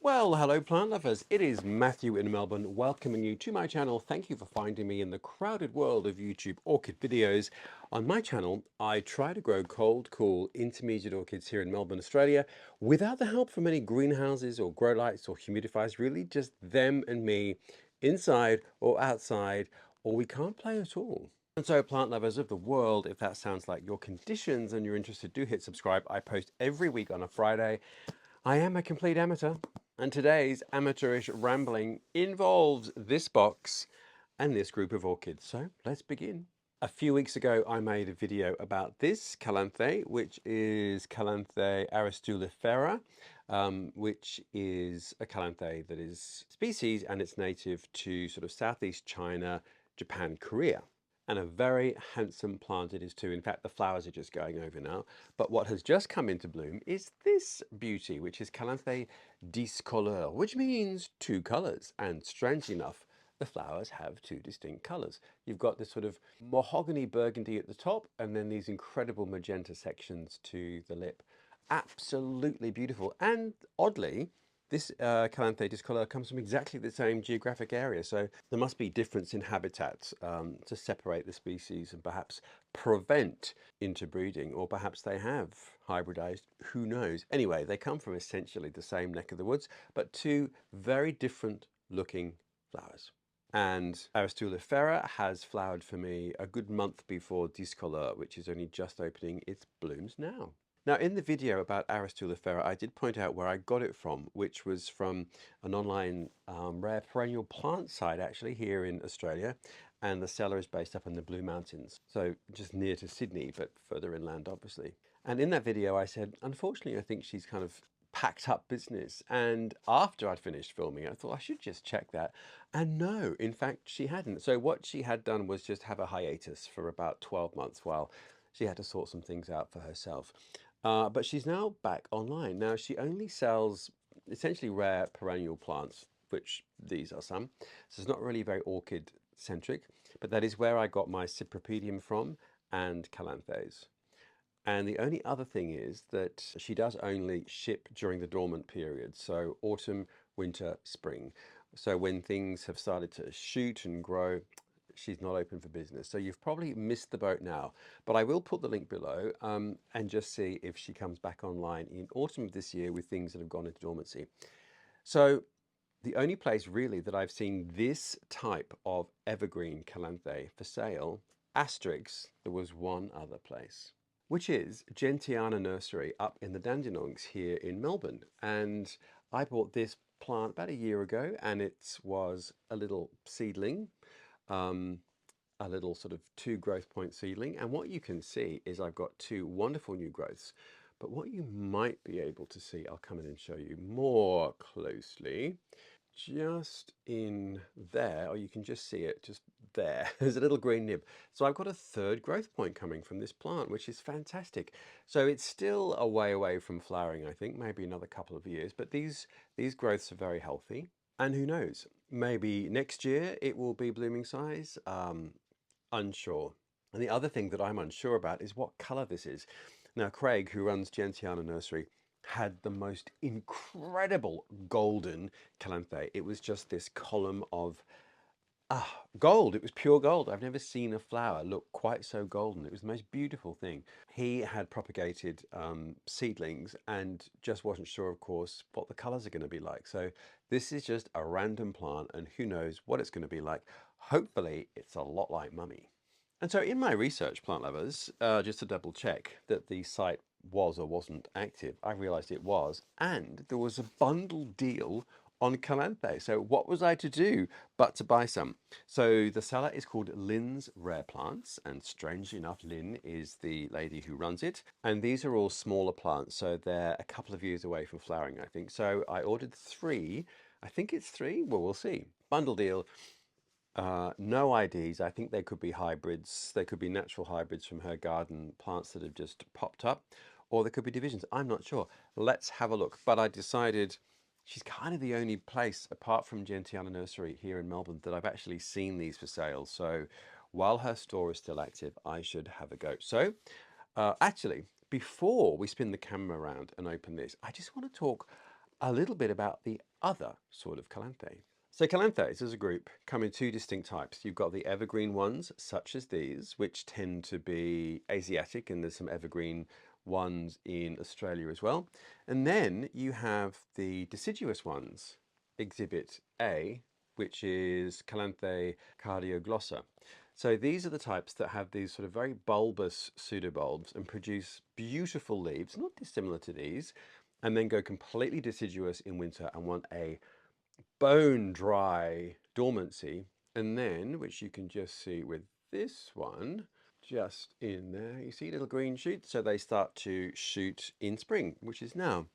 Well, hello plant lovers. It is Matthew in Melbourne welcoming you to my channel. Thank you for finding me in the crowded world of YouTube orchid videos. On my channel, I try to grow cold, cool, intermediate orchids here in Melbourne, Australia, without the help from any greenhouses or grow lights or humidifiers, really just them and me, inside or outside, or we can't play at all. And so plant lovers of the world, if that sounds like your conditions and you're interested, do hit subscribe. I post every week on a Friday. I am a complete amateur, and today's amateurish rambling involves this box and this group of orchids. So let's begin. A few weeks ago, I made a video about this Calanthe, which is Calanthe aristulifera, which is a Calanthe that is species and it's native to sort of Southeast China, Japan, Korea. And a very handsome plant it is too. In fact, the flowers are just going over now. But what has just come into bloom is this beauty, which is Calanthe discolor, which means two colors. And strangely enough, the flowers have two distinct colors. You've got this sort of mahogany burgundy at the top, and then these incredible magenta sections to the lip. Absolutely beautiful. And oddly, this Calanthe discolor comes from exactly the same geographic area, so there must be difference in habitats to separate the species and perhaps prevent interbreeding, or perhaps they have hybridized, who knows. Anyway, they come from essentially the same neck of the woods, but two very different looking flowers. And aristulifera has flowered for me a good month before discolor, which is only just opening its blooms now. Now, in the video about aristulifera, I did point out where I got it from, which was from an online rare perennial plant site, actually, here in Australia. And the seller is based up in the Blue Mountains, so just near to Sydney, but further inland, obviously. And in that video, I said, unfortunately, I think she's kind of packed up business. And after I'd finished filming, I thought I should just check that. And no, in fact, she hadn't. So what she had done was just have a hiatus for about 12 months while she had to sort some things out for herself. But she's now back online. Now, she only sells essentially rare perennial plants, which these are some. So it's not really very orchid centric, but that is where I got my cypripedium from and Calanthes. And the only other thing is that she does only ship during the dormant period, so autumn, winter, spring. So when things have started to shoot and grow, she's not open for business. So you've probably missed the boat now, but I will put the link below and just see if she comes back online in autumn of this year with things that have gone into dormancy. So the only place really that I've seen this type of evergreen Calanthe for sale, asterisk, there was one other place, which is Gentiana Nursery up in the Dandenongs here in Melbourne. And I bought this plant about a year ago, and it was a little seedling, a little sort of 2 growth point seedling. And what you can see is I've got 2 wonderful new growths. But what you might be able to see, I'll come in and show you more closely, just in there, or you can just see it just there. There's a little green nib. So I've got a 3rd growth point coming from this plant, which is fantastic. So it's still a way away from flowering, I think, maybe another couple of years, but these growths are very healthy. And who knows, maybe next year it will be blooming size, unsure. And the other thing that I'm unsure about is what color this is. Now, Craig, who runs Gentiana Nursery, had the most incredible golden Calanthe. It was just this column of gold. It was pure gold. I've never seen a flower look quite so golden. It was the most beautiful thing. He had propagated seedlings and just wasn't sure, of course, what the colors are going to be like. So this is just a random plant, and who knows what it's going to be like. Hopefully, it's a lot like Mummy. And so in my research, plant lovers, just to double check that the site was or wasn't active, I realized it was, and there was a bundle deal on Calanthe. So what was I to do but to buy some? So the seller is called Lynn's Rare Plants, and strangely enough, Lynn is the lady who runs it. And these are all smaller plants, so they're a couple of years away from flowering, I think. So I ordered 3. I think it's 3. Well, we'll see. Bundle deal. No IDs. I think they could be hybrids. They could be natural hybrids from her garden, plants that have just popped up, or there could be divisions. I'm not sure. Let's have a look. But I decided she's kind of the only place, apart from Gentiana Nursery here in Melbourne, that I've actually seen these for sale. So while her store is still active, I should have a go. So actually, before we spin the camera around and open this, I just want to talk a little bit about the other sort of Calanthe. So Calanthes as a group come in two distinct types. You've got the evergreen ones, such as these, which tend to be Asiatic, and there's some evergreen ones in Australia as well. And then you have the deciduous ones, exhibit A, which is Calanthe cardioglossa. So these are the types that have these sort of very bulbous pseudobulbs and produce beautiful leaves, not dissimilar to these, and then go completely deciduous in winter and want a bone dry dormancy. And then, which you can just see with this one, just in there, you see little green shoots. So they start to shoot in spring, which is now.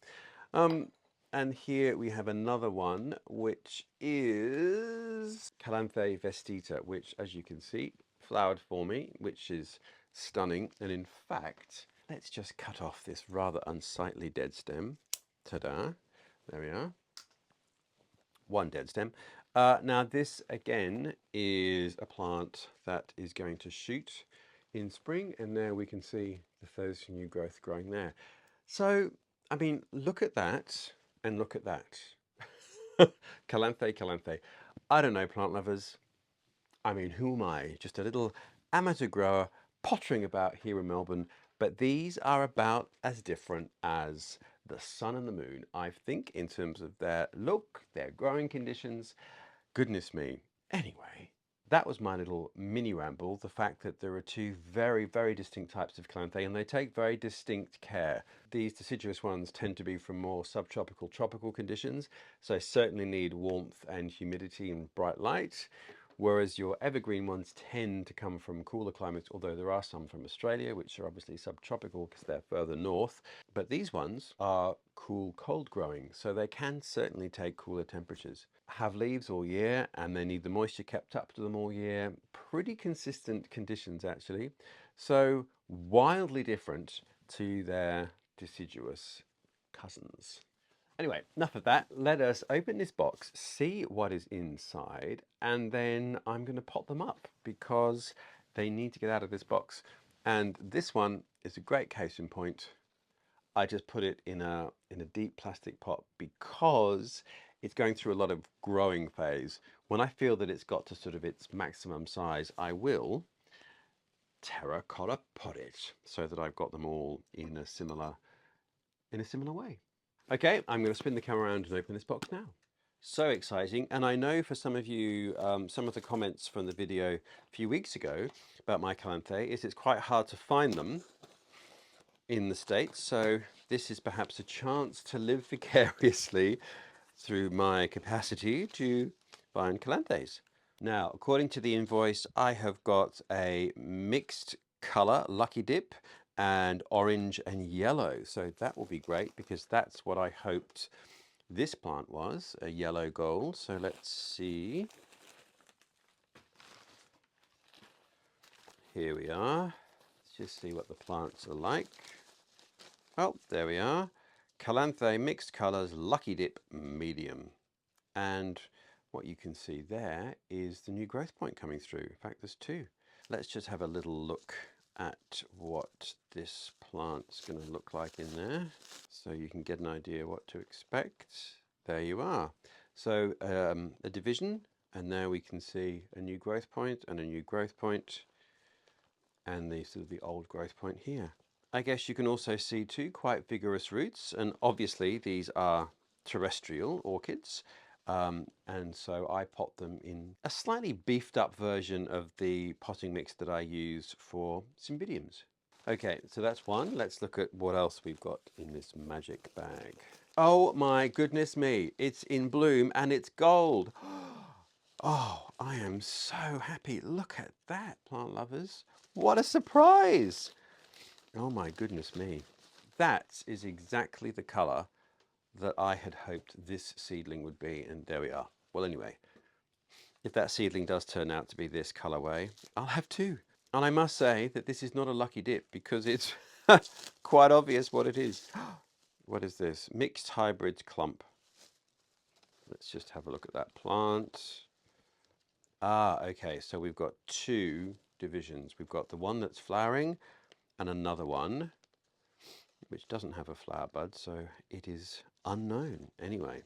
And here we have another one, which is Calanthe vestita, which, as you can see, flowered for me, which is stunning. And in fact, let's just cut off this rather unsightly dead stem. Ta-da! There we are. One dead stem. Now this again is a plant that is going to shoot in spring, and there we can see the first new growth growing there. So, I mean, look at that and look at that. Calanthe, Calanthe. I don't know, plant lovers. I mean, who am I? Just a little amateur grower pottering about here in Melbourne, but these are about as different as the sun and the moon, I think, in terms of their look, their growing conditions. Goodness me. Anyway, that was my little mini ramble. The fact that there are two very, very distinct types of Calanthe, and they take very distinct care. These deciduous ones tend to be from more subtropical, tropical conditions, so certainly need warmth and humidity and bright light. Whereas your evergreen ones tend to come from cooler climates, although there are some from Australia, which are obviously subtropical because they're further north. But these ones are cool, cold growing, so they can certainly take cooler temperatures. Have leaves all year, and they need the moisture kept up to them all year. Pretty consistent conditions, actually. So wildly different to their deciduous cousins. Anyway, enough of that. Let us open this box, see what is inside, and then I'm going to pot them up because they need to get out of this box. And this one is a great case in point. I just put it in a deep plastic pot because it's going through a lot of growing phase. When I feel that it's got to sort of its maximum size, I will terracotta pot it so that I've got them all in a similar way. Okay, I'm going to spin the camera around and open this box now. So exciting. And I know for some of you, some of the comments from the video a few weeks ago about my Calanthe is it's quite hard to find them in the States. So this is perhaps a chance to live vicariously through my capacity to find Calanthes. Now, according to the invoice, I have got a mixed color lucky dip and orange and yellow. So that will be great because that's what I hoped this plant was, a yellow gold. So let's see. Here we are. Let's just see what the plants are like. Oh, there we are. Calanthe mixed colors, lucky dip medium. And what you can see there is the new growth point coming through. In fact, there's two. Let's just have a little look at what this plant's going to look like in there so you can get an idea what to expect. There you are. So a division, and now we can see a new growth point and a new growth point and the sort of the old growth point here. I guess you can also see two quite vigorous roots, and obviously these are terrestrial orchids. And so I pot them in a slightly beefed up version of the potting mix that I use for cymbidiums. Okay, so that's one. Let's look at what else we've got in this magic bag. Oh my goodness me, it's in bloom and it's gold. Oh, I am so happy. Look at that, plant lovers. What a surprise. Oh my goodness me. That is exactly the color that I had hoped this seedling would be, and there we are. Well, anyway, if that seedling does turn out to be this colorway, I'll have two. And I must say that this is not a lucky dip because it's quite obvious what it is. What is this? Mixed hybrids clump. Let's just have a look at that plant. Ah, okay, so we've got two divisions. We've got the one that's flowering and another one which doesn't have a flower bud, so it is unknown. Anyway,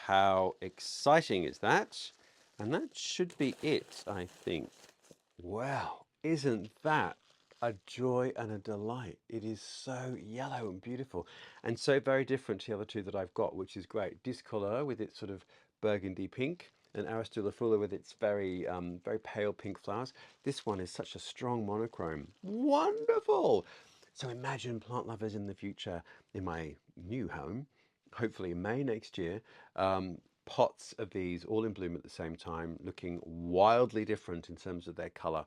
How exciting is that? And that should be it, I think. Wow, isn't that a joy and a delight? It is so yellow and beautiful and so very different to the other two that I've got, which is great. Discolor with its sort of burgundy pink and aristulifera with its very pale pink flowers. This one is such a strong monochrome. Wonderful! So imagine plant lovers in the future in my new home, hopefully in May next year, pots of these all in bloom at the same time, looking wildly different in terms of their color.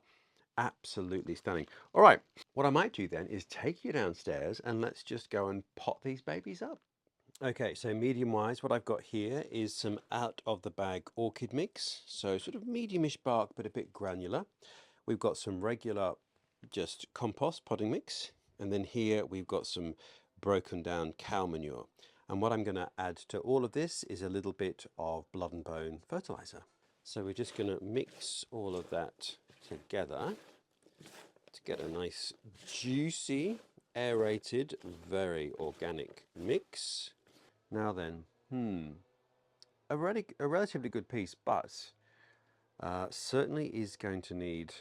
Absolutely stunning. All right, what I might do then is take you downstairs and let's just go and pot these babies up. Okay, so medium wise, what I've got here is some out of the bag orchid mix. So sort of mediumish bark, but a bit granular. We've got some regular just compost potting mix. And then here we've got some broken down cow manure. And what I'm going to add to all of this is a little bit of blood and bone fertilizer. So we're just going to mix all of that together to get a nice juicy, aerated, very organic mix. Now then, a relatively good piece, but certainly is going to need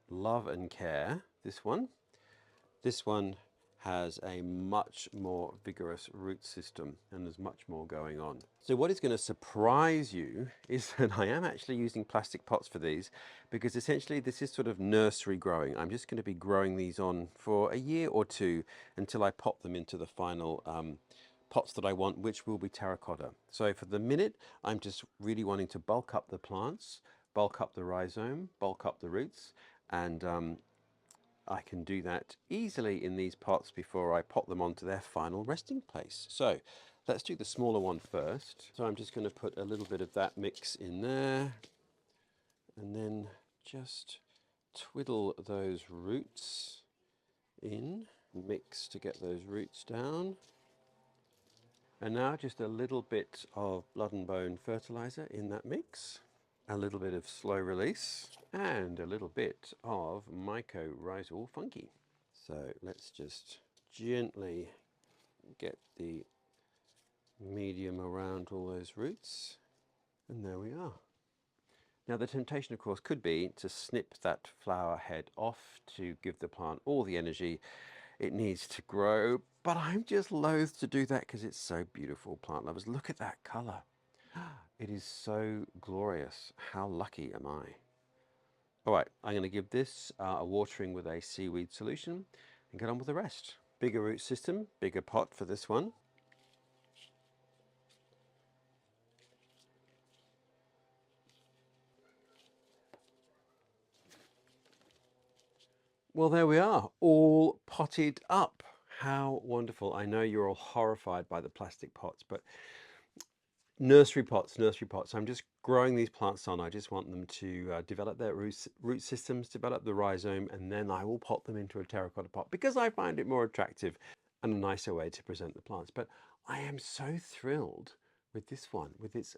love and care. This one has a much more vigorous root system and there's much more going on. So what is going to surprise you is that I am actually using plastic pots for these because essentially this is sort of nursery growing. I'm just going to be growing these on for a year or two until I pop them into the final pots that I want, which will be terracotta. So for the minute, I'm just really wanting to bulk up the plants, bulk up the rhizome, bulk up the roots, and I can do that easily in these pots before I pop them onto their final resting place. So let's do the smaller one first. So I'm just going to put a little bit of that mix in there and then just twiddle those roots in, mix to get those roots down. And now just a little bit of blood and bone fertilizer in that mix, a little bit of slow release, and a little bit of mycorrhizal fungi. So let's just gently get the medium around all those roots. And there we are. Now the temptation, of course, could be to snip that flower head off to give the plant all the energy it needs to grow. But I'm just loath to do that because it's so beautiful, plant lovers. Look at that color. It is so glorious. How lucky am I? All right, I'm going to give this a watering with a seaweed solution and get on with the rest. Bigger root system, bigger pot for this one. Well, there we are, all potted up. How wonderful. I know you're all horrified by the plastic pots, but nursery pots, nursery pots. I'm just growing these plants on. I just want them to develop their root systems, develop the rhizome, and then I will pot them into a terracotta pot because I find it more attractive and a nicer way to present the plants. But I am so thrilled with this one, with its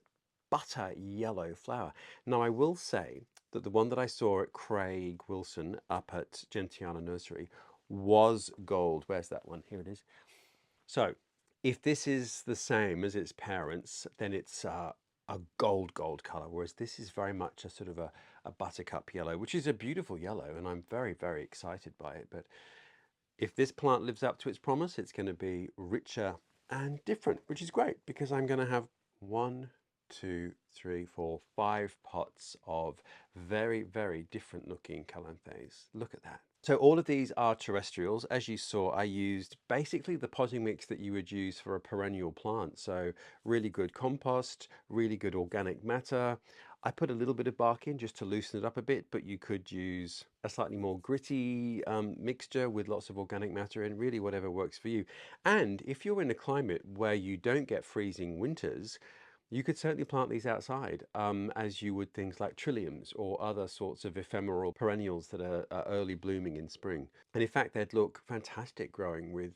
butter yellow flower. Now, I will say that the one that I saw at Craig Wilson up at Gentiana Nursery was gold. Where's that one? Here it is. So if this is the same as its parents, then it's a gold color, whereas this is very much a sort of a buttercup yellow, which is a beautiful yellow, and I'm very, very excited by it. But if this plant lives up to its promise, it's going to be richer and different, which is great because I'm going to have 1, 2, 3, 4, 5 pots of very, very different looking Calanthes. Look at that. So all of these are terrestrials. As you saw, I used basically the potting mix that you would use for a perennial plant. So really good compost, really good organic matter. I put a little bit of bark in just to loosen it up a bit, but you could use a slightly more gritty mixture with lots of organic matter in, really whatever works for you. And if you're in a climate where you don't get freezing winters, you could certainly plant these outside, as you would things like trilliums or other sorts of ephemeral perennials that are early blooming in spring. And in fact, they'd look fantastic growing with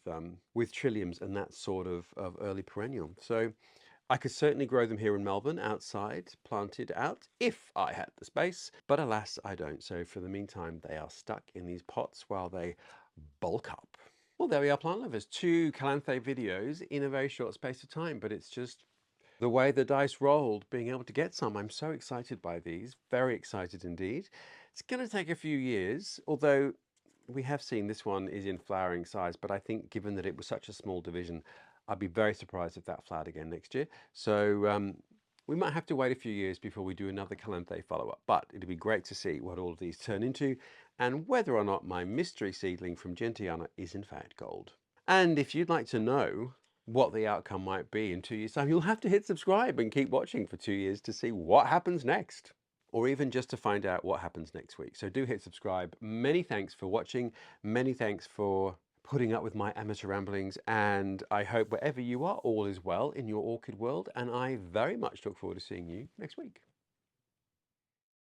trilliums and that sort of early perennial. So I could certainly grow them here in Melbourne outside, planted out, if I had the space, but alas, I don't. So for the meantime, they are stuck in these pots while they bulk up. Well, there we are, plant lovers. 2 Calanthe videos in a very short space of time, but it's just the way the dice rolled, being able to get some. I'm so excited by these, very excited indeed. It's going to take a few years, although we have seen this one is in flowering size, but I think given that it was such a small division, I'd be very surprised if that flowered again next year. So we might have to wait a few years before we do another Calanthe follow-up, but it'd be great to see what all of these turn into and whether or not my mystery seedling from Gentiana is in fact gold. And if you'd like to know what the outcome might be in 2 years' time, you'll have to hit subscribe and keep watching for 2 years to see what happens next, or even just to find out what happens next week. So do hit subscribe. Many thanks for watching. Many thanks for putting up with my amateur ramblings, and I hope wherever you are, all is well in your orchid world, and I very much look forward to seeing you next week.